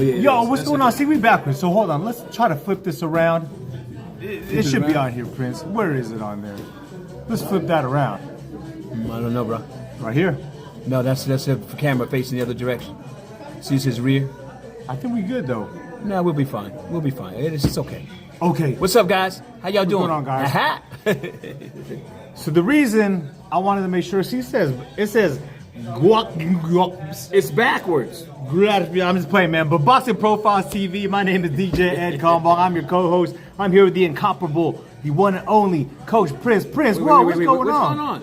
yeah, Yo, what's going on? See, we backwards. So hold on. Let's try to flip this around. It should be on here, Prince. Where is it on there? Let's flip that around. I don't know, bro. Right here. No, that's the camera facing the other direction. See, this is rear. I think we good though. No, we'll be fine. We'll be fine. It's okay. Okay. What's up, guys? How y'all doing? What's going on, guys? Aha. So the reason I wanted to make sure, see, it says guac. It's backwards. I'm just playing, man. But Boxing Profiles TV. My name is DJ Ed Kalmbach. I'm your co-host. I'm here with the incomparable, the one and only Coach Prince. Prince, what's going on? What's going on?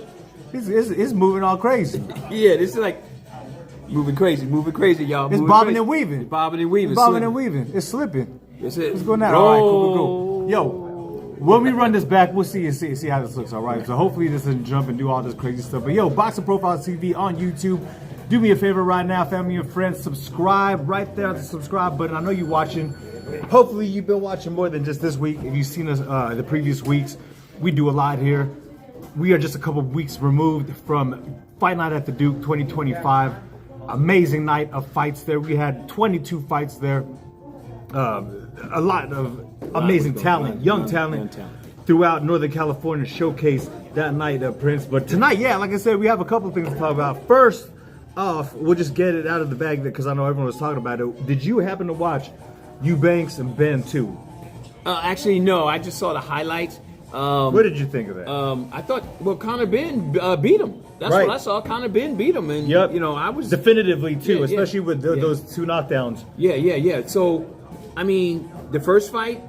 It's moving all crazy. Yeah, this is like moving crazy, y'all. It's bobbing and weaving. It's bobbing and weaving. It's bobbing and weaving. It's slipping. That's it. What's going on? All right, cool. Yo, when we run this back, we'll see how this looks. All right. So hopefully this doesn't jump and do all this crazy stuff. But yo, Boxing Profiles TV on YouTube. Do me a favor right now, family and friends. Subscribe right there at the subscribe button. I know you're watching. Hopefully you've been watching more than just this week. If you've seen us the previous weeks, we do a lot here. We are just a couple of weeks removed from Fight Night at the Duke 2025. Amazing night of fights there. We had 22 fights there. A lot of amazing talent, young talent throughout Northern California showcase that night, Prince. But tonight, yeah, like I said, we have a couple of things to talk about. First off, we'll just get it out of the bag because I know everyone was talking about it. Did you happen to watch Eubanks and Ben 2? Actually, no. I just saw the highlights. What did you think of that? I thought, well, Conor Ben beat him. That's right. what I saw. Conor Ben beat him, and yep. you know, I was definitively too, yeah, especially with those two knockdowns. Yeah. So, I mean, the first fight,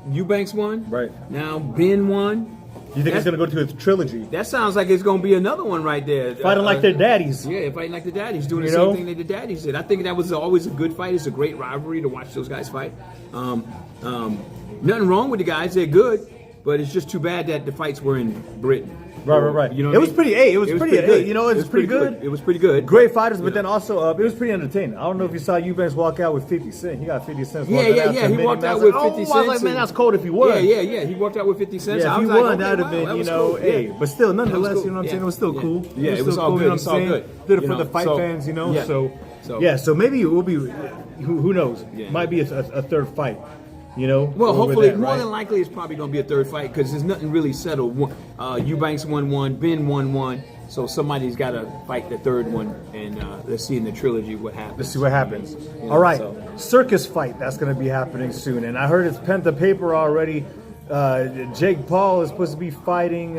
Eubanks won. Right. Now Ben won. You think it's going to go to a trilogy? That sounds like it's going to be another one right there. Fighting like their daddies. Yeah, fighting like their daddies, doing the same thing that the daddies did. I think that was always a good fight. It's a great rivalry to watch those guys fight. Nothing wrong with the guys. They're good. But it's just too bad that the fights were in Britain. Right. You know it was pretty. It was pretty good. You know, it was pretty good. It was pretty good. Great fighters, but then also it was pretty entertaining. I don't know if you saw Eubanks walk out with 50 Cent. He got 50 cents. Yeah. He walked out with 50 cents. I was like, man, that's cold if he won. Yeah. He walked out with 50 cents. Yeah, if he won, that would have been, you know, hey. But still, nonetheless, you know what I'm saying? It was still cool. Yeah, it was all good. It's all good. Did it for the fight fans, you know. So maybe it will be. Who knows? Might be a third fight. You know, well, hopefully, more than likely, it's probably going to be a third fight because there's nothing really settled. Eubanks won one, Ben won one, so somebody's got to fight the third one, and let's see in the trilogy what happens. Let's see what happens. All right, circus fight that's going to be happening soon, and I heard it's pen to paper already. Jake Paul is supposed to be fighting.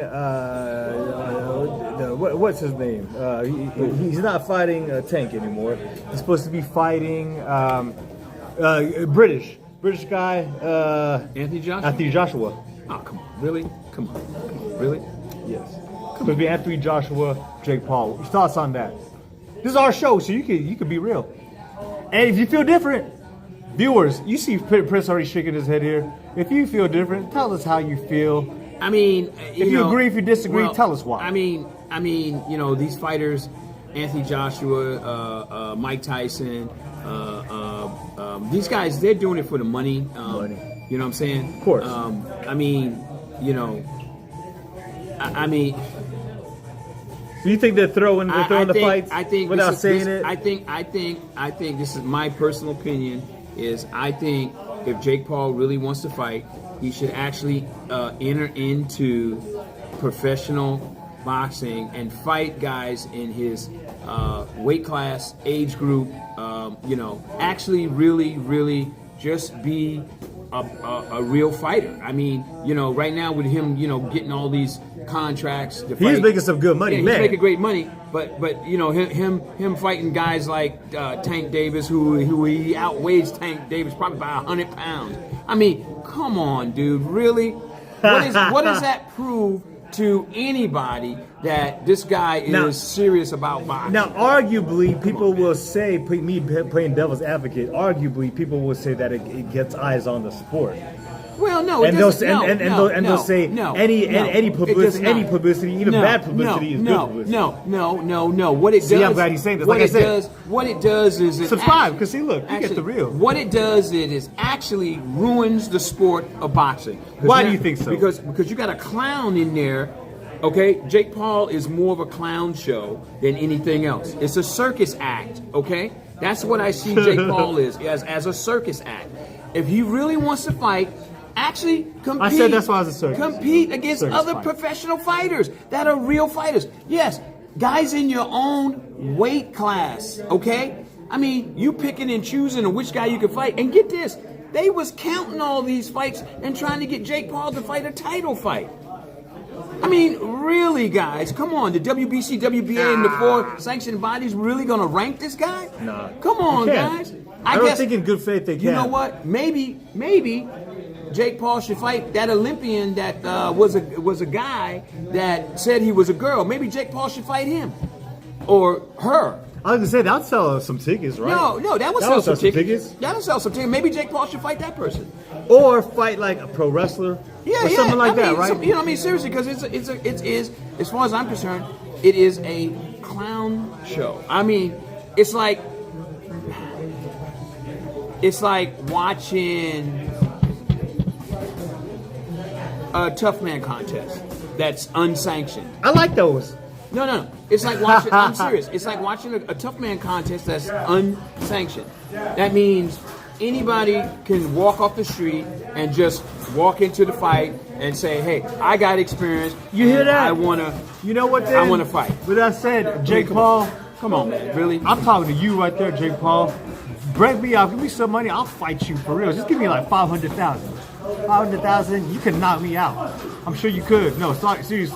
What's his name? He's not fighting Tank anymore. He's supposed to be fighting British guy, Anthony Joshua. Anthony Joshua. Oh, come on, really? Come on, really? Yes. Could be Anthony Joshua, Jake Paul. Your thoughts on that? This is our show, so you could be real. And if you feel different, viewers, you see Prince already shaking his head here. If you feel different, tell us how you feel. I mean, if you agree, if you disagree, tell us why. I mean, you know, these fighters, Anthony Joshua, Mike Tyson. These guys, they're doing it for the money. You know what I'm saying? Of course. I mean, you know, I mean. Do you think they're throwing the fights without saying it? I think this is my personal opinion. Is I think if Jake Paul really wants to fight, he should actually enter into professional boxing and fight guys in his weight class, age group. You know, actually, really, just be a real fighter. I mean, you know, right now with him, you know, getting all these contracts, he's making some good money. He's making great money. But you know, him fighting guys like Tank Davis, who he outweighs Tank Davis probably by 100 pounds. I mean, come on, dude, really? What does that prove to anybody that this guy is serious about boxing? Now, arguably, people will say, me playing devil's advocate, arguably, people will say that it gets eyes on the sport. Well, no, and they'll say any publicity, even bad publicity, is good publicity. No. What it does? See, I'm glad he's saying this. Like I said, what it does is subscribe because see, look, you get the real. What it does is actually ruins the sport of boxing. Why do you think so? Because you got a clown in there. Okay, Jake Paul is more of a clown show than anything else. It's a circus act. Okay. That's what I see Jake Paul is as a circus act. If he really wants to fight, actually compete. I said that's why I was a circus. Compete against Circus other fight. professional fighters that are real fighters. Yes, guys in your own weight class, okay? I mean, you picking and choosing which guy you can fight. And get this, they was counting all these fights and trying to get Jake Paul to fight a title fight. I mean, really, guys, come on. The WBC, WBA, and the 4 sanctioned bodies really going to rank this guy? Nah. Come on, They can't. guys. I don't guess, think in good faith they can. You know what? Maybe Jake Paul should fight that Olympian that was a guy that said he was a girl. Maybe Jake Paul should fight him or her. I was gonna say that'd sell some tickets, right? No, that would sell some tickets. That would sell some tickets. Maybe Jake Paul should fight that person. Or fight like a pro wrestler, or something like that, right? You know what I mean? Seriously, because it is, as far as I'm concerned, it is a clown show. I mean, it's like watching a tough man contest that's unsanctioned. I like those. No. It's like watching. I'm serious. It's like watching a tough man contest that's unsanctioned. That means anybody can walk off the street and just walk into the fight and say, "Hey, I got experience. You hear that? I wanna. You know what? Then? I wanna fight." With that said, Jake Come Paul, on. Come on, man. Really? I'm talking to you right there, Jake Paul. Break me off. Give me some money. I'll fight you for real. Just give me like 500,000. 500,000. You can knock me out. I'm sure you could. No, seriously.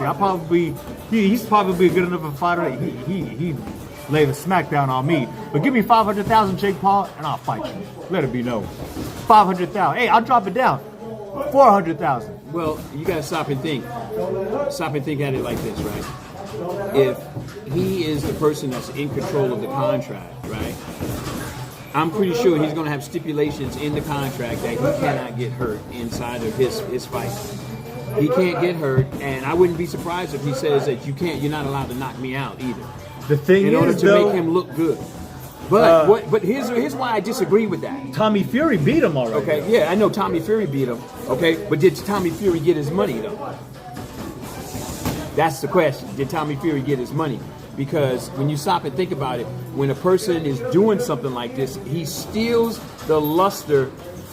He's probably a good enough a fighter. He lay the smackdown on me. But give me 500,000, Jake Paul, and I'll fight you. Let it be known. 500,000. Hey, I'll drop it down. 400,000. Well, you gotta stop and think. Stop and think at it like this, right? If he is the person that's in control of the contract, right? I'm pretty sure he's gonna have stipulations in the contract that he cannot get hurt inside of his fight. He can't get hurt, and I wouldn't be surprised if he says that you're not allowed to knock me out either. The thing In order is, to though, make him look good. But here's why I disagree with that. Tommy Fury beat him already. Okay, yeah, I know Tommy Fury beat him. Okay, but did Tommy Fury get his money though? That's the question. Did Tommy Fury get his money? Because when you stop and think about it, when a person is doing something like this, he steals the luster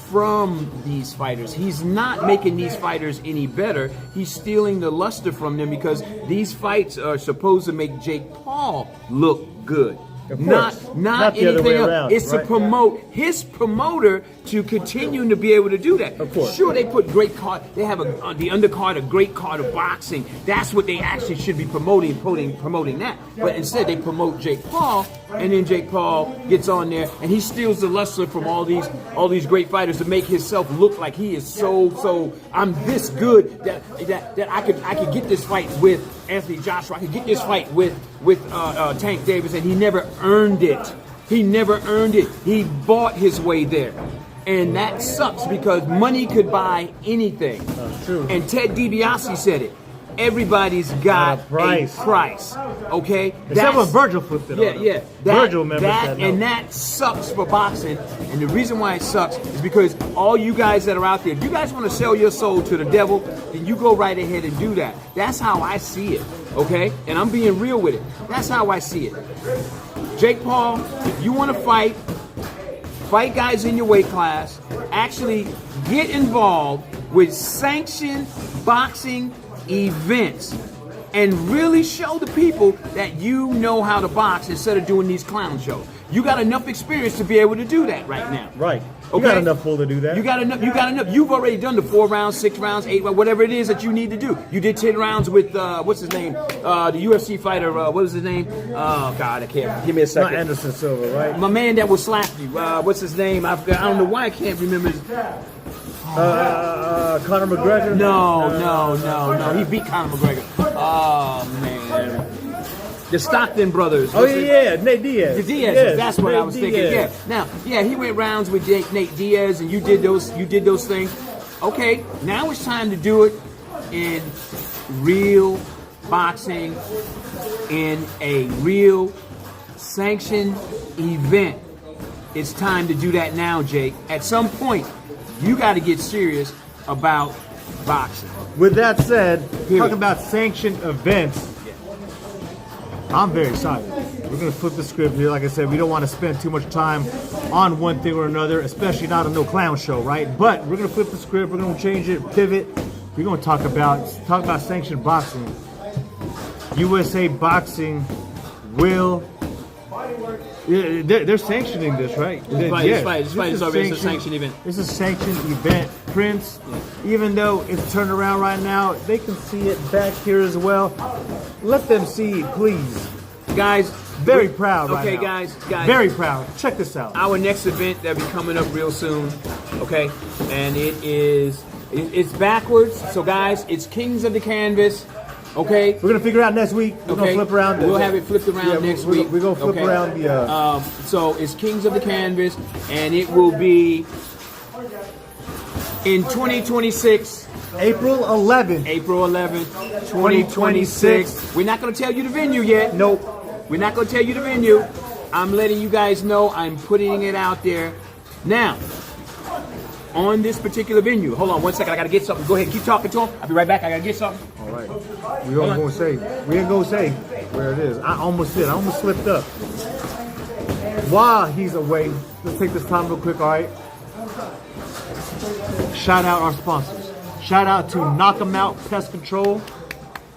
from these fighters. He's not making these fighters any better. He's stealing the luster from them because these fights are supposed to make Jake Paul look good. Of course. Not the other anything way else. around, It's right? to promote his promoter to continue to be able to do that. Of course. Sure, they put great card. They have the undercard, a great card of boxing. That's what they actually should be promoting that. But instead, they promote Jake Paul, and then Jake Paul gets on there and he steals the luster from all these great fighters to make himself look like he is so. I'm this good that I could get this fight with Anthony Joshua. I could get this fight with Tank Davis, and he never earned it. He never earned it. He bought his way there. And that sucks because money could buy anything. True. And Ted DiBiase said it. Everybody's got A price. Okay? Except when Virgil flipped it on him. Yeah. Virgil remembers that. And that sucks for boxing. And the reason why it sucks is because all you guys that are out there, if you guys want to sell your soul to the devil, then you go right ahead and do that. That's how I see it. Okay? And I'm being real with it. That's how I see it. Jake Paul, if you want to fight guys in your weight class, actually get involved with sanctioned boxing events and really show the people that you know how to box instead of doing these clown shows. You got enough experience to be able to do that right now. Right. You Okay? got enough pull to do that. You got enough. You've already done the 4 rounds, 6 rounds, 8 rounds, whatever it is that you need to do. You did 10 rounds with what's his name? The UFC fighter. What was his name? Oh God, I can't. Give me a Not second. Anderson Silva, right? My man that will slap you. What's his name? I don't know why I can't remember his. Conor McGregor? No. He beat Conor McGregor. Oh man. The Stockton brothers. Oh yeah, Nate Diaz. The Diaz. Yes, That's what Nate I was thinking. Diaz. Yeah. Now, he went rounds with Nate Diaz, and you did those things. Okay. Now it's time to do it in real boxing, in a real sanctioned event. It's time to do that now, Jake. At some point, you got to get serious about boxing. With that said, Period. talking about sanctioned events, I'm very excited. We're gonna flip the script here. Like I said, we don't want to spend too much time on one thing or another, especially not a no clown show, right? But we're gonna flip the script. We're gonna change it, pivot. We're gonna talk about sanctioned boxing. USA Boxing will. Yeah, they're sanctioning this, right? This fight is already a sanctioned event. It's a sanctioned event. Prince, even though it's turned around right now, they can see it back here as well. Let them see, please. Guys, Very proud right okay, now. guys. Very proud. Check this out. Our next event that'll be coming up real soon, okay? And it's backwards. So guys, it's Kings of the Canvas, okay? We're gonna figure it out next week. We're gonna flip around. We'll have it flipped around next week. We're gonna flip around the. So it's Kings of the Canvas, and it will be in 2026. April 11th. April 11th, 2026. We're not going to tell you the venue yet. Nope. We're not going to tell you the venue. I'm letting you guys know. I'm putting it out there. Now, on this particular venue, hold on one second. I got to get something. Go ahead. Keep talking to him. I'll be right back. I got to get something. All right. We ain't gonna say where it is. I almost did. I almost slipped up. While he's away, let's take this time real quick. All right. Shout out our sponsors. Shout out to Knock 'em Out Pest Control.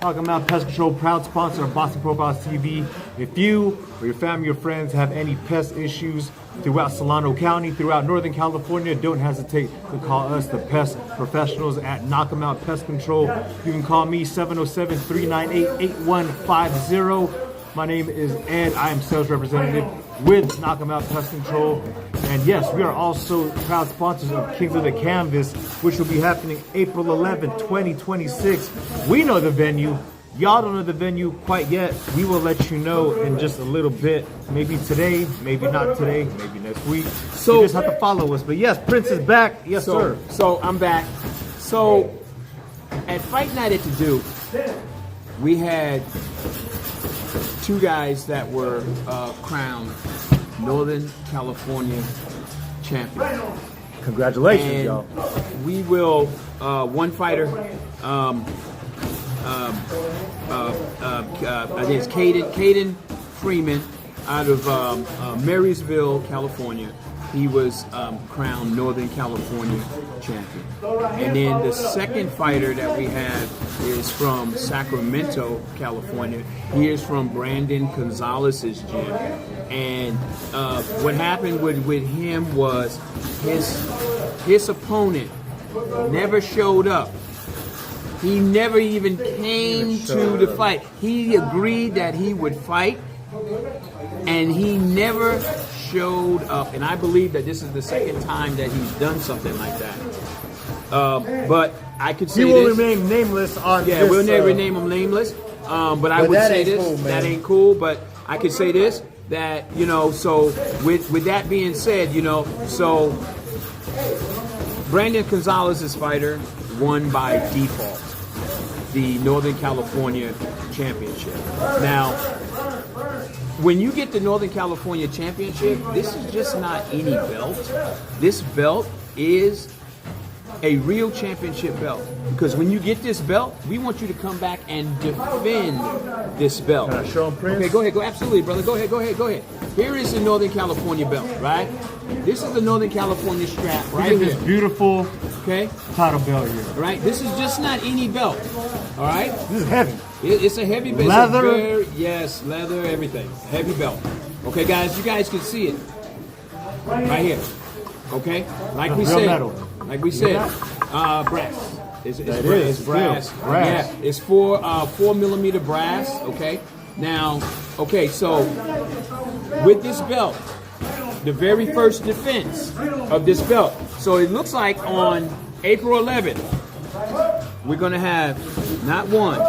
Knock 'em Out Pest Control, proud sponsor of Boxing Profiles TV. If you or your family or friends have any pest issues throughout Solano County, throughout Northern California, don't hesitate to call us, the pest professionals at Knock 'em Out Pest Control. You can call me 707-398-8150. My name is Ed. I am sales representative with Knock 'em Out Pest Control. And yes, we are also proud sponsors of Kings of the Canvas, which will be happening April 11th, 2026. We know the venue. Y'all don't know the venue quite yet. We will let you know in just a little bit. Maybe today, maybe not today, maybe next week. So you just have to follow us. But yes, Prince is back. Yes, sir. So I'm back. So at Fight Night at the Duke, we had two guys that were crowned Northern California champion. Congratulations, And y'all. we will, one fighter, I think it's Caden Freeman out of Marysville, California. He was crowned Northern California champion. And then the second fighter that we have is from Sacramento, California. He is from Brandon Gonzalez's gym. And what happened with him was his opponent never showed up. He never even came to the fight. He agreed that he would fight, and he never showed up. And I believe that this is the second time that he's done something like that. But I could say He will this. remain nameless on Yeah, this. we'll never name him nameless. But I would that say ain't this. cool, man. That ain't cool. But I could say this. That, you know, so with that being said, you know, so Brandon Gonzalez's fighter won by default the Northern California Championship. Now, when you get the Northern California Championship, this is just not any belt. This belt is a real championship belt. Because when you get this belt, we want you to come back and defend this belt. Can I show him, Prince? Okay, go ahead. Go absolutely, brother. Go ahead. Here is the Northern California belt, right? This is the Northern California strap right Look at this here. beautiful Okay? title belt here. All right? This is just not any belt. All right? This is heavy. It's a heavy belt. Leather? Yes, leather, everything. Heavy belt. Okay, guys, you guys can see it. Right here. Okay? Like we Real said. metal. Like we said. Brass. It's That brass. is It's brass. steel. Brass. Yeah, it's 4mm brass. Okay? Now, okay, so with this belt, the very first defense of this belt. So it looks like on April 11th, we're going to have not one,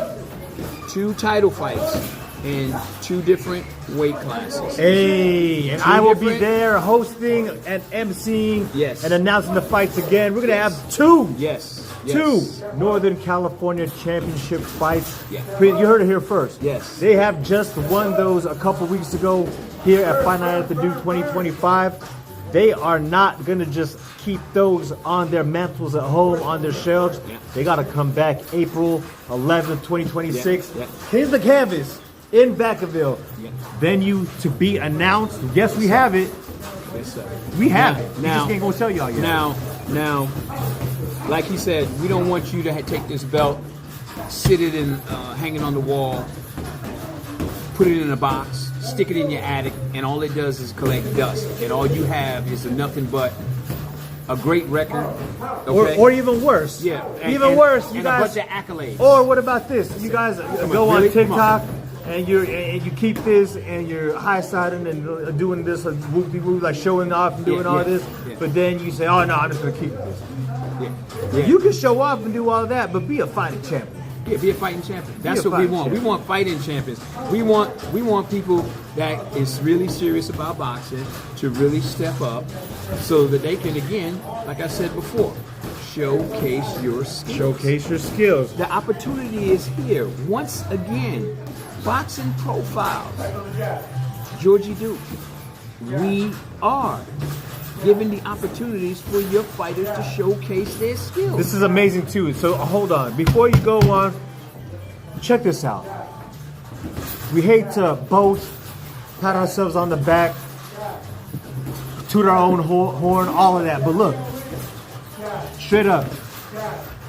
two title fights in two different weight classes. Hey, and Two I will be different- there hosting and emceeing Yes. and announcing the fights again. We're going to have two Yes. Northern California Championship fights. Yeah. You heard it here first. Yes. They have just won those a couple weeks ago here at Fight Night at the Duke 2025. They are not going to just keep those on their mantles at home, on their shelves. Yeah. They got to come back April 11th, 2026. Yeah. Here's the canvas. in Vacaville. Yeah. Venue to be announced. Yes, we have it. Yes, sir. We have it. We Now- just can't go tell y'all yet. Now, like he said, we don't want you to take this belt, sit it in, hanging on the wall, put it in a box, stick it in your attic, and all it does is collect dust. And all you have is nothing but a great record. Okay? Or even worse. yeah, Even worse, you and guys. a bunch of accolades. Or what about this? You guys go on really? Come TikTok and you keep this and you're high siding and doing this whoop-de-whoop, like showing off and doing Yeah, all yeah, this. yeah. But then you say, oh no, I'm just gonna keep this. Yeah. You can show off and do all of that, but be a fighting champion. Yeah, be a fighting champion. That's a what we fighting want. champion. We want fighting champions. We want people that is really serious about boxing to really step up, so that they can, again, like I said before, showcase your skills. Showcase your skills. The opportunity is here once again. Boxing Profiles, Georgie Duke. We are giving the opportunities for your fighters to showcase their skills. This is amazing too. So hold on. Before you go on, check this out. We hate to boast, pat ourselves on the back, toot our own horn, all of that. But look, straight up,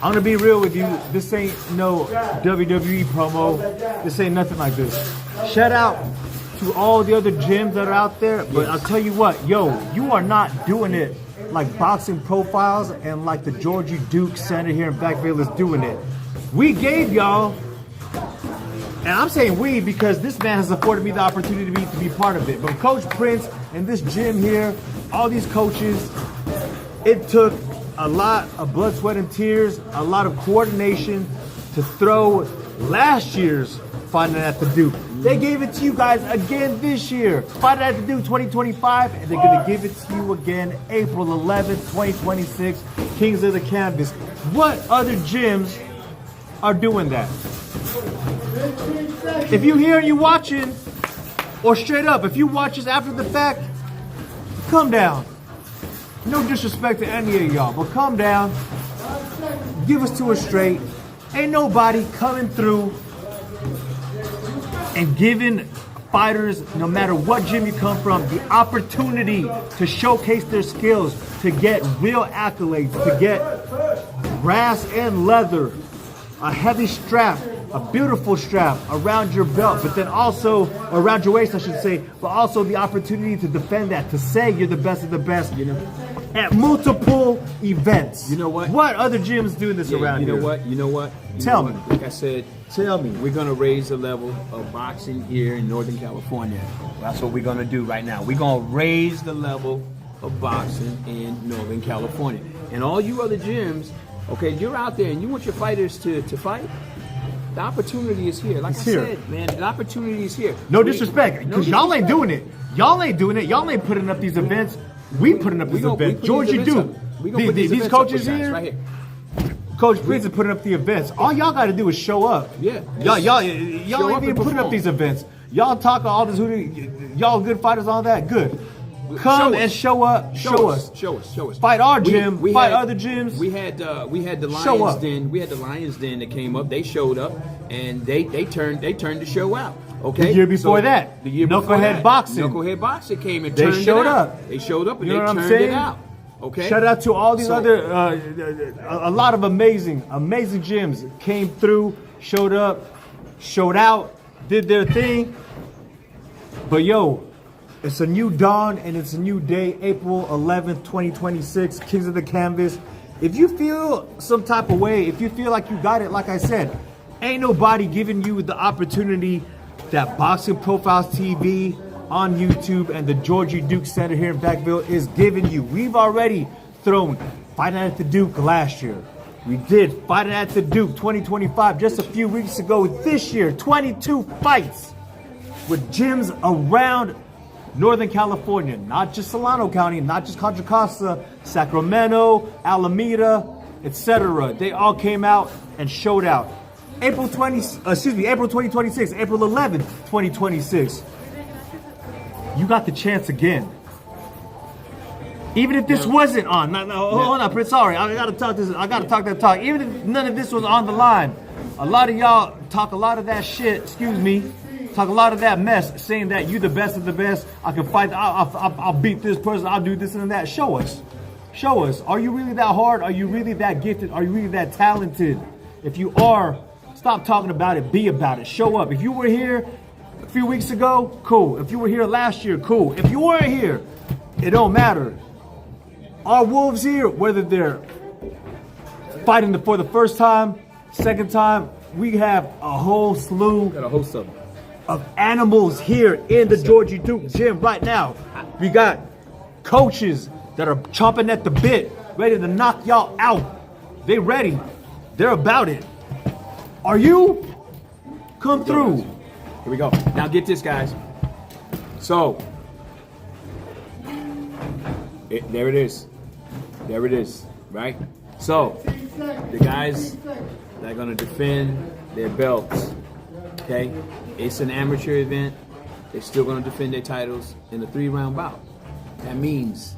I'm gonna be real with you. This ain't no WWE promo. This ain't nothing like this. Shout out to all the other gyms that are out there. But I'll tell you what, yo, you are not doing it like Boxing Profiles and like the Georgie Duke Center here in Blackville is doing it. We gave y'all, and I'm saying we because this man has afforded me the opportunity to be part of it. But Coach Prince and this gym here, all these coaches, it took a lot of blood, sweat, and tears, a lot of coordination to throw last year's Fighting at the Duke. They gave it to you guys again this year. Fighting at the Duke 2025, and they're going to give it to you again April 11th, 2026, Kings of the Canvas. What other gyms are doing that? If you here and you watching, or straight up, if you watch this after the fact, come down. No disrespect to any of y'all, but come down. Give us to us straight. Ain't nobody coming through and giving fighters, no matter what gym you come from, the opportunity to showcase their skills, to get real accolades, to get brass and leather, a heavy strap, a beautiful strap around your belt, but then also around your waist, I should say, but also the opportunity to defend that, to say you're the best of the best, you know, at multiple events. You know what? What other gyms do this around you know here? what? You know what? You Tell know me. what? Like I said, Tell me. we're gonna raise the level of boxing here in Northern California. That's what we're gonna do right now. We're gonna raise the level of boxing in Northern California. And all you other gyms, okay, you're out there and you want your fighters to fight. The opportunity is here. Like It's I here. said, man, the opportunity is here. No disrespect, because y'all ain't doing it. Y'all ain't doing it. Y'all ain't putting up these events. We putting up these events. Georgie Duke. These coaches here, right here. Coach Prince is putting up the events. All y'all got to do is show up. Yeah. Y'all Show ain't up even and putting up perform. these events. Y'all talk all this y'all good fighters, all that. Good. Come Show us. and show up. Show us. Show us. Fight our gym. Fight had- other gyms. We had the Show Lions up. Den. We had the Lions Den that came up. They showed up and they turned the show out. Okay. The year before that, the year before Knucklehead that, Boxing. Knucklehead Boxing came and They turned showed it out. up. They showed up and You know they what I'm turned saying? it out. Okay. Shout out to all these So- other, a lot of amazing gyms came through, showed up, showed out, did their thing. But yo, it's a new dawn and it's a new day, April 11th, 2026, Kings of the Canvas. If you feel some type of way, if you feel like you got it, like I said, ain't nobody giving you the opportunity that Boxing Profiles TV on YouTube and the Georgie Duke Center here in Blackville is giving you. We've already thrown Fighting at the Duke last year. We did Fighting at the Duke 2025 just a few weeks ago. This year, 22 fights with gyms around Northern California, not just Solano County, not just Contra Costa, Sacramento, Alameda, etc. They all came out and showed out. April 2026, April 11th, 2026. You got the chance again. Even if this wasn't on, hold on, Prince. Sorry, I gotta talk this. I gotta talk that talk. Even if none of this was on the line, a lot of y'all talk a lot of that shit. Excuse me. talk a lot of that mess, saying that you the best of the best. I can fight. I'll beat this person. I'll do this and that. Show us. Show us. Are you really that hard? Are you really that gifted? Are you really that talented? If you are, stop talking about it. Be about it. Show up. If you were here a few weeks ago, cool. If you were here last year, cool. If you weren't here, it don't matter. Our Wolves here, whether they're fighting for the first time, second time, we have a whole slew Got a host of them. of animals here in the Georgie Duke gym right now. We got coaches that are chomping at the bit, ready to knock y'all out. They ready. They're about it. Are you? Come through. Here we go. Now get this, guys. So, there it is. There it is, right? So, the guys that are going to defend their belts, okay? It's an amateur event. They're still going to defend their titles in a 3-round bout. That means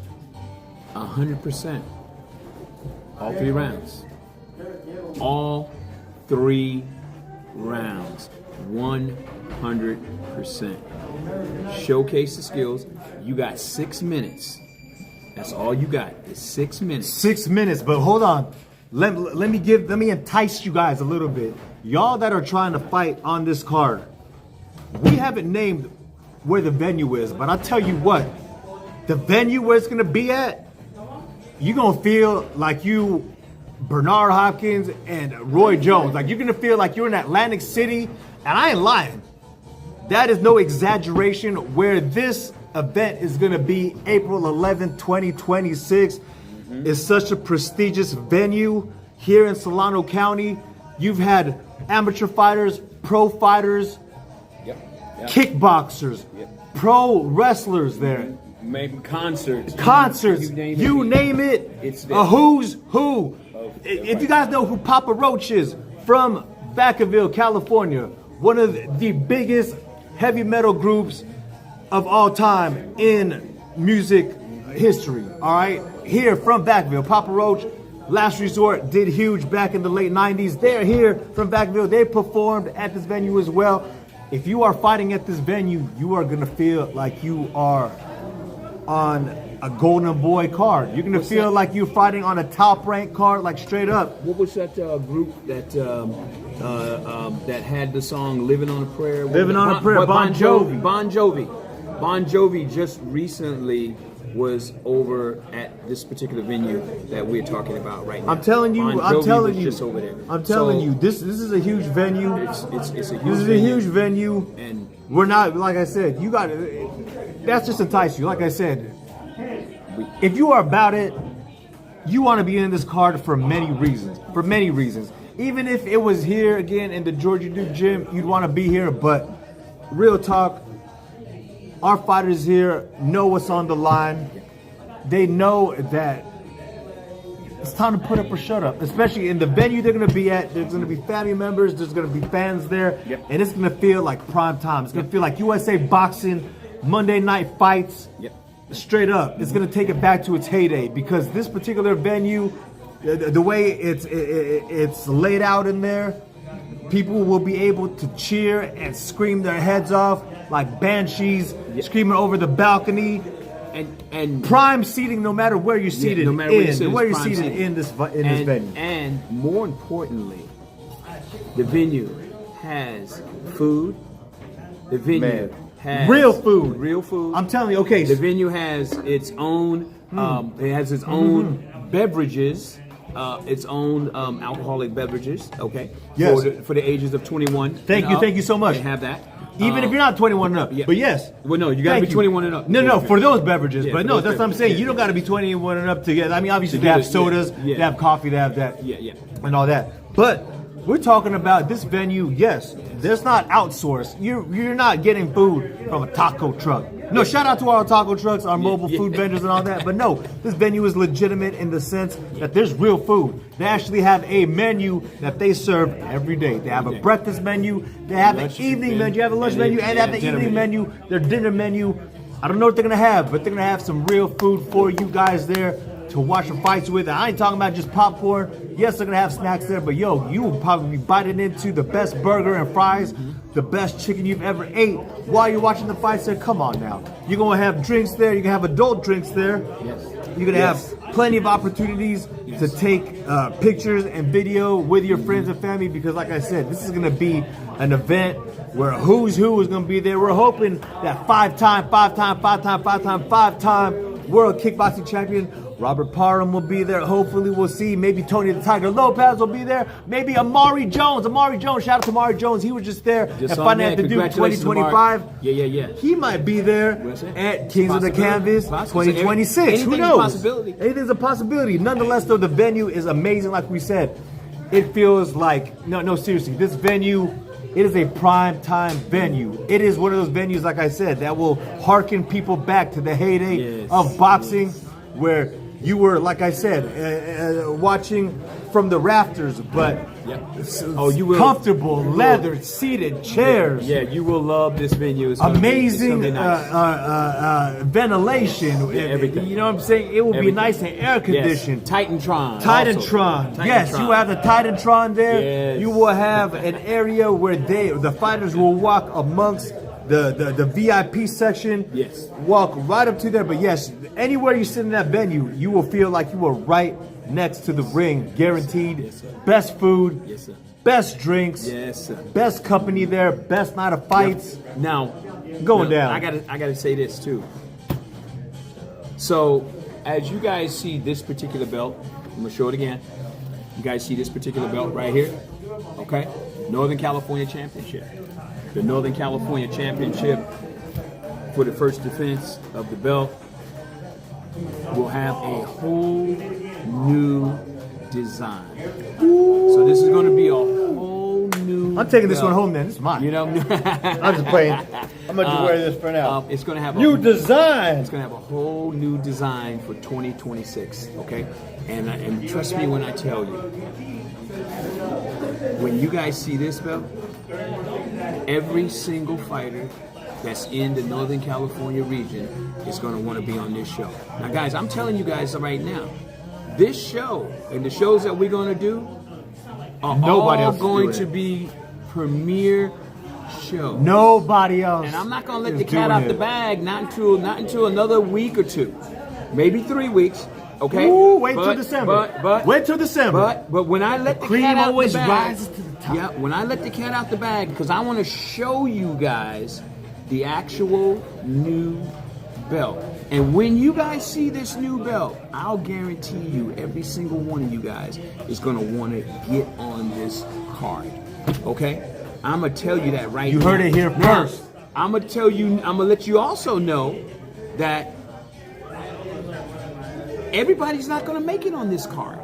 100%. All 3 rounds. All 3 rounds. 100%. Showcase the skills. You got 6 minutes. That's all you got. It's 6 minutes. 6 minutes, but hold on. Let me entice you guys a little bit. Y'all that are trying to fight on this card, we haven't named where the venue is, but I'll tell you what, the venue where it's gonna be at, you're gonna feel like you Bernard Hopkins and Roy Jones. Like you're gonna feel like you're in Atlantic City, and I ain't lying. That is no exaggeration where this event is gonna be April 11th, 2026. It's such a prestigious venue here in Solano County. You've had amateur fighters, pro fighters, kickboxers, pro wrestlers there. Maybe concerts. You name it. It's there. A who's who. If you guys know who Papa Roach is from Vacaville, California, one of the biggest heavy metal groups of all time in music history. All right, here from Vacaville, Papa Roach, Last Resort did huge back in the late 90s. They're here from Vacaville. They performed at this venue as well. If you are fighting at this venue, you are gonna feel like you are on a Golden Boy card. You're gonna feel like you're fighting on a top ranked card, like straight up. What was that group that that had the song "Living on a Prayer"? Living on a Prayer, Bon Jovi. Bon Jovi just recently was over at this particular venue that we're talking about right now. I'm telling you, Bon Jovi was just over there. I'm telling So, you, this is a huge venue. It's a huge This is a huge venue, and we're not, like I said, you got that's just entice you. Like I said, if you are about it, you want to be in this card for many reasons. For many reasons. Even if it was here again in the Georgia Duke gym, you'd want to be here. But real talk, our fighters here know what's on the line. They know that it's time to put up or shut up. Especially in the venue they're going to be at. There's going to be family members. There's going to be fans there. Yep. And it's going to feel like prime time. It's going to feel like USA Boxing, Monday night fights. Yep. Straight up. It's going to take it back to its heyday. Because this particular venue, the way it's laid out in there, people will be able to cheer and scream their heads off like banshees, screaming over the balcony. And Prime seating, no matter where you're seated, no matter where you're seated, where you're prime seated seating. in this venue. And more importantly, the venue has food. The venue has Real food. Real food. I'm telling you, okay. The venue has its own. It has its own beverages. Its own alcoholic beverages. Okay. Yes. For the ages of 21. Thank you so much. They have that. Even if you're not 21 and up. yeah. But yes. Well, no, you gotta Thank be 21 and up. No, for those beverages. Yeah, but for no, those that's what I'm beverages. saying. Yeah, You don't got to be 21 and up to get. I mean, obviously they get have it, sodas, yeah. they have coffee, they have that, Yeah. and all that. But we're talking about this venue. Yes, there's not outsourced. You're not getting food from a taco truck. No, shout out to our taco trucks, our mobile food vendors and all that. But no, this venue is legitimate in the sense that there's real food. They actually have a menu that they serve every day. They have a breakfast menu, they have an evening menu, you have a lunch menu, and they have the evening menu, their dinner menu. I don't know what they're gonna have, but they're gonna have some real food for you guys there to watch the fights with. And I ain't talking about just popcorn. Yes, they're gonna have snacks there, but yo, you will probably be biting into the best burger and fries the best chicken you've ever ate while you're watching the fights there. Come on now. You're going to have drinks there. You're going to have adult drinks there. Yes. You're going to have plenty of opportunities to take pictures and video with your friends and family because, like I said, this is going to be an event where who's who is going to be there. We're hoping that five-time world kickboxing champion Robert Parham will be there. Hopefully, we'll see. Maybe Tony the Tiger Lopez will be there. Maybe Amari Jones. Shout out to Amari Jones. He was just there at Fighting at the Duke 2025. Yeah. He might be there at Kings of the Canvas 2026. Who knows? Anything's a possibility. Nonetheless, though, the venue is amazing. Like we said, it feels like no. Seriously, this venue. It is a prime time venue. It is one of those venues, like I said, that will hearken people back to the heyday of boxing, where you were, like I said, watching from the rafters, but you will, comfortable, leather seated chairs. Yeah, you will love this venue. It's amazing nice. ventilation. Everything. You know what I'm saying? It will be nice and air conditioned. Yes. Titantron. Yes, you will have the Titantron there. Yes. You will have an area where the fighters will walk amongst the VIP section. Yes. Walk right up to there. But yes, anywhere you sit in that venue, you will feel like you are right next to the ring. Guaranteed. Yes, best food. Yes, sir. Best drinks. Yes, sir. Best company there. Best night of fights. Yep. Now, down. I gotta say this too. So, as you guys see this particular belt, I'm gonna show it again. You guys see this particular belt right here? Okay? Northern California Championship. The Northern California Championship for the first defense of the belt will have a whole new design. So this is going to be a whole new I'm taking this belt. one home then. This is mine. You know, I'm just playing. I'm going to wear this for now. it's going to have New design. It's going to have a whole new design for 2026. Okay, and trust me when I tell you, when you guys see this belt, every single fighter that's in the Northern California region is going to want to be on this show. Now, guys, I'm telling you guys right now, this show and the shows that we're going to do are all going to be premier shows. Nobody else. And I'm not going to let the cat out the bag not until another week or two, maybe 3 weeks. Okay. Ooh, wait till December. Wait till December. But when I let the cream cat out always the bag, rises to the top. Yeah, when I let the cat out the bag, because I want to show you guys the actual new belt. And when you guys see this new belt, I'll guarantee you every single one of you guys is going to want to get on this card. Okay? I'm going to tell you that right now. You heard it here first. I'm going to let you also know that everybody's not going to make it on this card.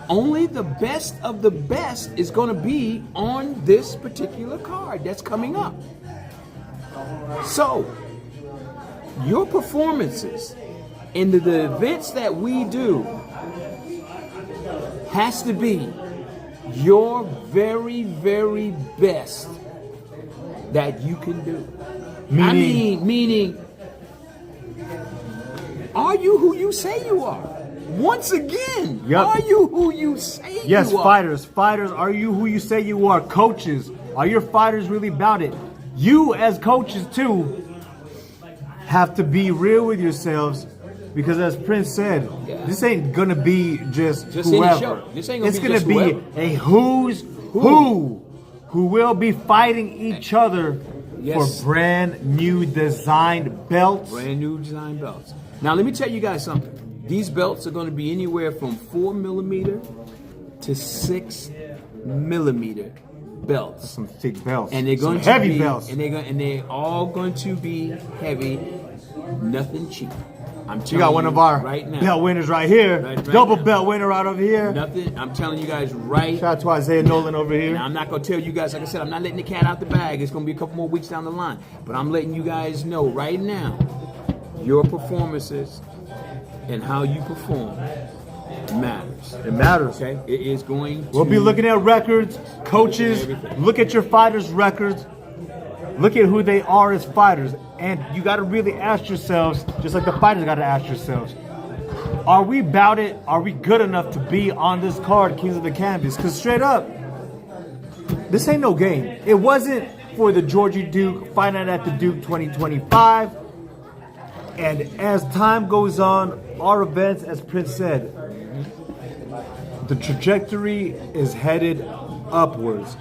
Only the best of the best is going to be on this particular card that's coming up. So, your performances in the events that we do has to be your very, very best that you can do. Meaning, are you who you say you are? Once again, are you who you say you are? Yes, fighters. Fighters, are you who you say you are? Coaches, are your fighters really about it? You as coaches too have to be real with yourselves, because as Prince said, this ain't gonna be just whoever. Any show. This ain't gonna it's be gonna just be whoever. a who's who will be fighting each other for brand new designed belts. Brand new design belts. Now let me tell you guys something. These belts are going to be anywhere from 4mm to 6mm belts. Some thick belts. And they're going to heavy be, belts. And they're all going to be heavy, nothing cheap. I'm telling you got one of our right now, belt winners right here. Right Double now. belt winner right over here. Nothing. I'm telling you guys right. Shout out to Isaiah Nolan over here. And I'm not going to tell you guys, like I said, I'm not letting the cat out the bag. It's going to be a couple more weeks down the line. But I'm letting you guys know right now, your performances and how you perform matters. It matters. Okay? It is going to... We'll be looking at records. Coaches, look at your fighters' records. Look at who they are as fighters. And you got to really ask yourselves, just like the fighters got to ask yourselves, are we about it? Are we good enough to be on this card, Kings of the Canvas? Because straight up, this ain't no game. It wasn't for the Georgia Duke Fight Night at the Duke 2025. And as time goes on, our events, as Prince said, the trajectory is headed upwards.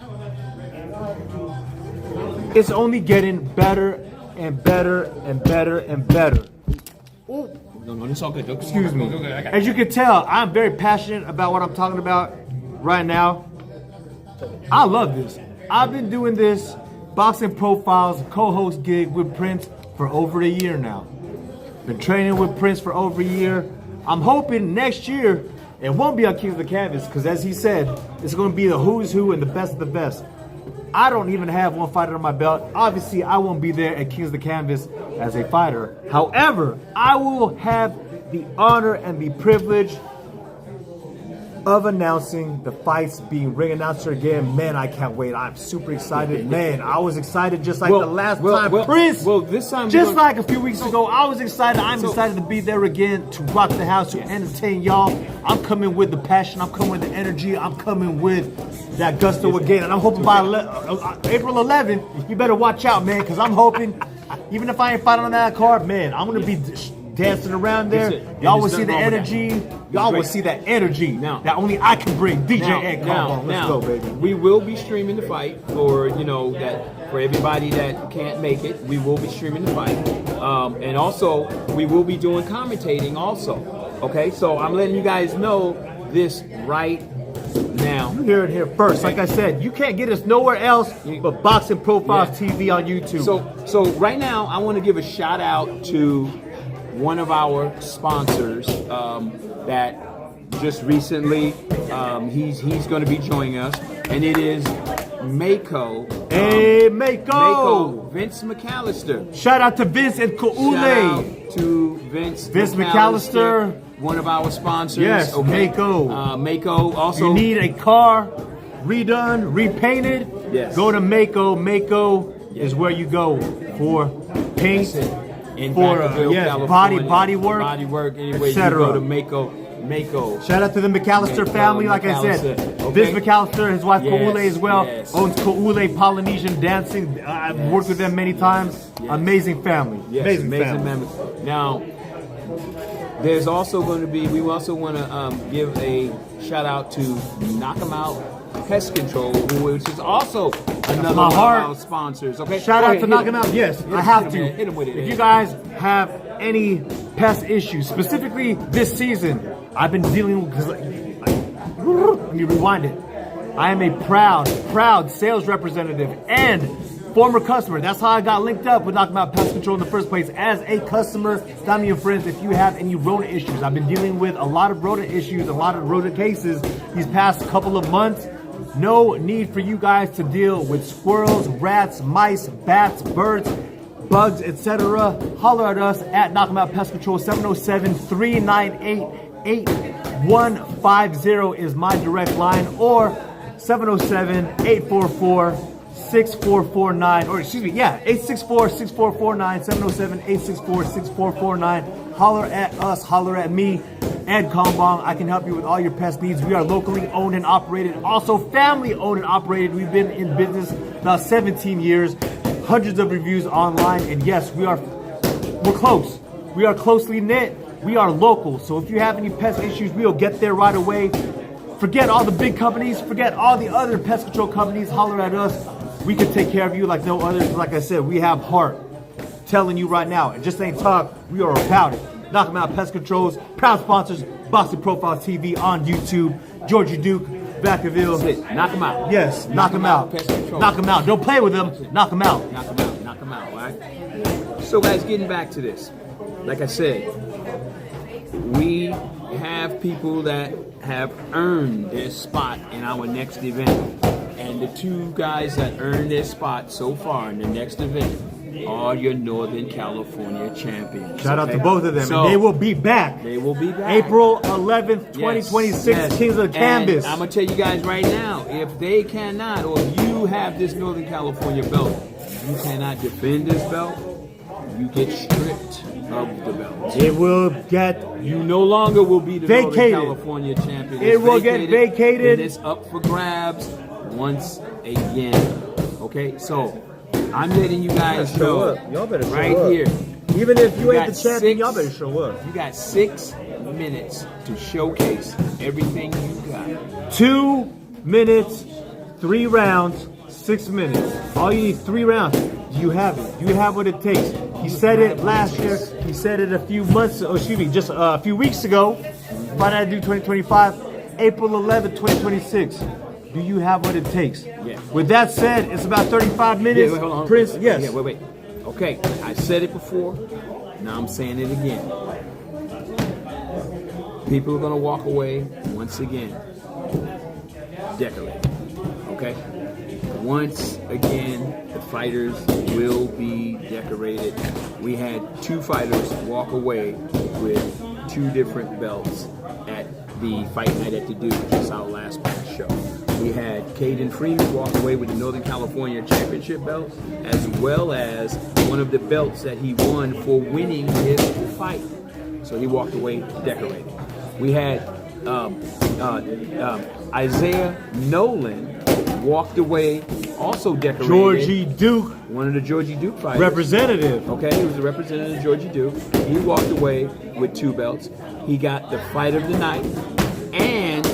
It's only getting better and better and better and better. No, it's all good. Excuse me. Okay, I got As you can tell, I'm very passionate about what I'm talking about right now. I love this. I've been doing this Boxing Profiles co-host gig with Prince for over a year now. Been training with Prince for over a year. I'm hoping next year it won't be on Kings of the Canvas because, as he said, it's going to be the who's who and the best of the best. I don't even have one fighter on my belt. Obviously, I won't be there at Kings of the Canvas as a fighter. However, I will have the honor and the privilege of announcing the fights, being ring announcer again. Man, I can't wait. I'm super excited. Man, I was excited just like the last time. Prince, this time just like a few weeks ago, I was excited. I'm excited to be there again, to rock the house, to entertain y'all. I'm coming with the passion. I'm coming with the energy. I'm coming with that gusto again. And I'm hoping by April 11th, you better watch out, man, because I'm hoping, even if I ain't fighting on that card, man, I'm going to be dancing around there. Y'all will see the energy. Y'all will see that energy that only I can bring. DJ Ed Combo. Let's go, baby. We will be streaming the fight for for everybody that can't make it. We will be streaming the fight, and also we will be doing commentating also. Okay, so I'm letting you guys know this right now. You hear it here first. Like I said, you can't get us nowhere else but Boxing Profiles TV on YouTube. So right now, I want to give a shout out to one of our sponsors that just recently he's going to be joining us, and it is Mako. Hey, Mako. Mako, Vince McAllister. Shout out to Vince and Koule. Shout out to Vince McAllister, one of our sponsors. Yes, okay. Mako. Mako also. You need a car redone, repainted? Yes. Go to Mako. Mako is where you go for paint. In for Vacaville, body work, anyway, you go to Mako. Shout out to the McAllister family, like I said. Okay. Vince McAllister, his wife Koule as well, owns Yes. Koule Polynesian Dancing. I've worked with them many times. Yes. Amazing family. Yes, amazing family. family. Now, there's also going to be, we also want to give a shout out to Knock 'em Out Pest Control, which is also another one of our sponsors. Okay, Shout out to Knock 'em Out. Yes, I have to. Hit 'em with it. If you guys have any pest issues, specifically this season, I've been dealing with. Let me rewind it. I am a proud sales representative and former customer. That's how I got linked up with Knock 'em Out Pest Control in the first place. As a customer, family and friends, if you have any rodent issues, I've been dealing with a lot of rodent issues, a lot of rodent cases these past couple of months. No need for you guys to deal with squirrels, rats, mice, bats, birds, bugs, etc. Holler at us at Knock 'em Out Pest Control. 707-398-8150 is my direct line, or 707-844-6449, or excuse me, 864-6449, 707-864-6449. Holler at us, holler at me, Ed Combong. I can help you with all your pest needs. We are locally owned and operated, also family owned and operated. We've been in business about 17 years, hundreds of reviews online, and yes, we're close. We are closely knit. We are local. So if you have any pest issues, we'll get there right away. Forget all the big companies, forget all the other pest control companies. Holler at us. We can take care of you like no others. Like I said, we have heart. Telling you right now, it just ain't talk. We are about it. Knock 'em Out Pest Controls, proud sponsors, Boxing Profiles TV on YouTube. Georgia Duke, Vacaville. Knock 'em out. Yes, knock 'em out. Pest control. Knock 'em out. Don't play with them. Knock 'em out. Knock 'em out. Knock 'em out. All right. So, guys, getting back to this, like I said, we have people that have earned their spot in our next event, and the two guys that earned their spot so far in the next event are your Northern California champions. Shout out to both of them. So, and they will be back. They will be back. April 11th, 2026, Yes. Kings of the Canvas. And I'm going to tell you guys right now, if they cannot, or if you have this Northern California belt, you cannot defend this belt, you get stripped of the belt. It will get You no longer will be the Vacated. Northern California champion. It will get vacated. And it's up for grabs once again. Okay, so I'm letting you guys Show know up. Y'all better show right up. here. Even if you ain't got the champion, y'all 6 better show up. You got 6 minutes to showcase everything you got. 2 minutes, 3 rounds, 6 minutes. All you need is 3 rounds. Do you have it? Do you have what it takes? He said it last year. He said it a few months, just a few weeks ago. Fight Night Do 2025, April 11th, 2026. Do you have what it takes? Yeah. With that said, it's about 35 minutes. Wait, hold on. Prince, yes. Yeah, wait. Okay, I said it before. Now I'm saying it again. People are gonna walk away once again decorated. Okay? Once again, the fighters will be decorated. We had 2 fighters walk away with 2 different belts at the Fight Night at the Duke, which is our last show. We had Caden Freeman walk away with the Northern California Championship belt, as well as one of the belts that he won for winning his fight. So he walked away decorated. We had Isaiah Nolan walked away also decorated. Georgie Duke, One of the Georgie Duke fighters. representative. Okay, he was a representative of Georgie Duke. He walked away with 2 belts. He got the fight of the night, and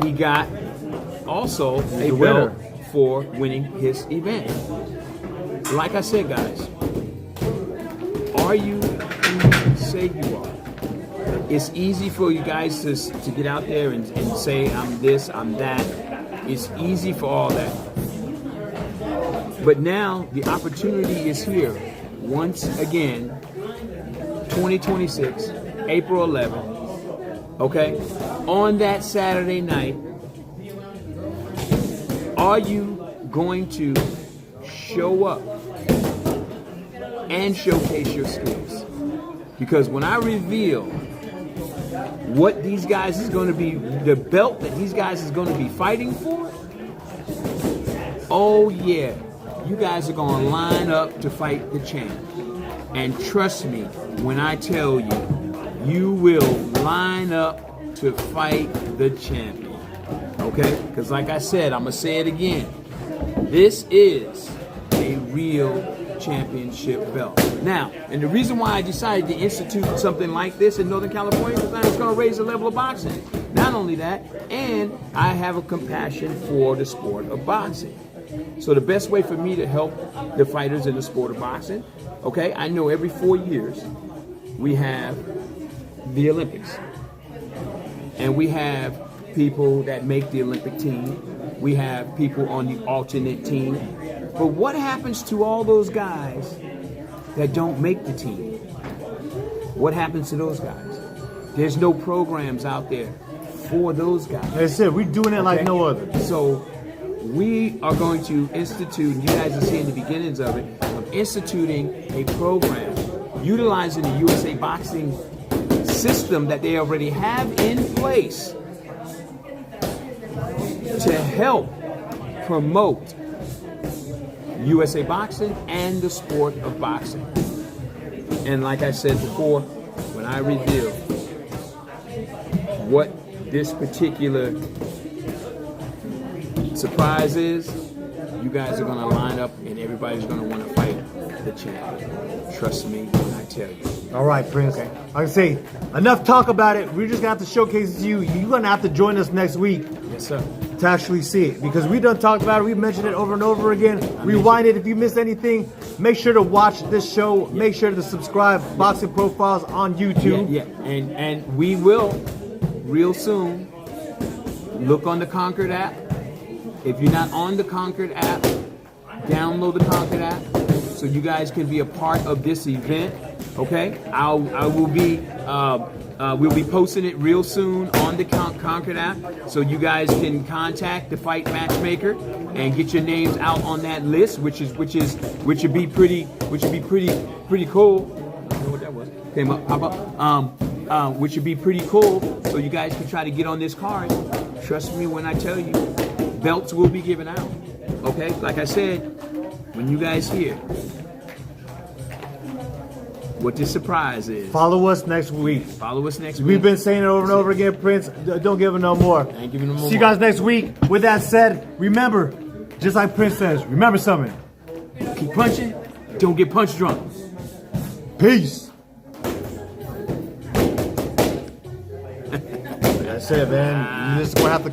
he got also a the winner. belt for winning his event. Like I said, guys, are you who you say you are? It's easy for you guys to get out there and say, I'm this, I'm that. It's easy for all that. But now the opportunity is here. Once again, 2026, April 11th. Okay? On that Saturday night, are you going to show up and showcase your skills? Because when I reveal what these guys is going to be, the belt that these guys is going to be fighting for, oh yeah, you guys are going to line up to fight the champ. And trust me when I tell you, you will line up to fight the champion. Okay? Because like I said, I'm going to say it again. This is a real championship belt. Now, and the reason why I decided to institute something like this in Northern California is that it's going to raise the level of boxing. Not only that, and I have a compassion for the sport of boxing. So the best way for me to help the fighters in the sport of boxing, okay, I know every 4 years we have the Olympics. And we have people that make the Olympic team. We have people on the alternate team. But what happens to all those guys that don't make the team? What happens to those guys? There's no programs out there for those guys. Like I said, we're doing it like no other. So we are going to institute, and you guys are seeing the beginnings of it, of instituting a program utilizing the USA Boxing system that they already have in place to help promote USA Boxing and the sport of boxing. And like I said before, when I reveal what this particular surprise is, you guys are going to line up and everybody's going to want to fight the champion. Trust me when I tell you. All right, Prince. Like I say, enough talk about it. We're just going to have to showcase it to you. You're going to have to join us next week Yes, sir. to actually see it. Because we done talked about it. We've mentioned it over and over again. Rewind it. If you missed anything, make sure to watch this show. Make sure to subscribe. Boxing Profiles on YouTube. Yeah. And we will, real soon, look on the Concord app. If you're not on the Concord app, download the Concord app so you guys can be a part of this event. Okay, we'll be posting it real soon on the Concord app, so you guys can contact the Fight Matchmaker and get your names out on that list, which would be pretty cool. I don't know what that was. Came up, pop up. Which would be pretty cool, so you guys can try to get on this card. Trust me when I tell you, belts will be given out. Okay, like I said, when you guys hear what this surprise is, Follow us next week. follow us next week. We've been saying it over and over again, Prince. Don't give it no more. Ain't giving no more. See you guys next week. With that said, remember, just like Prince says, remember something. Keep punching. Don't get punch drunk. Peace. That's it, man. You're just gonna have to.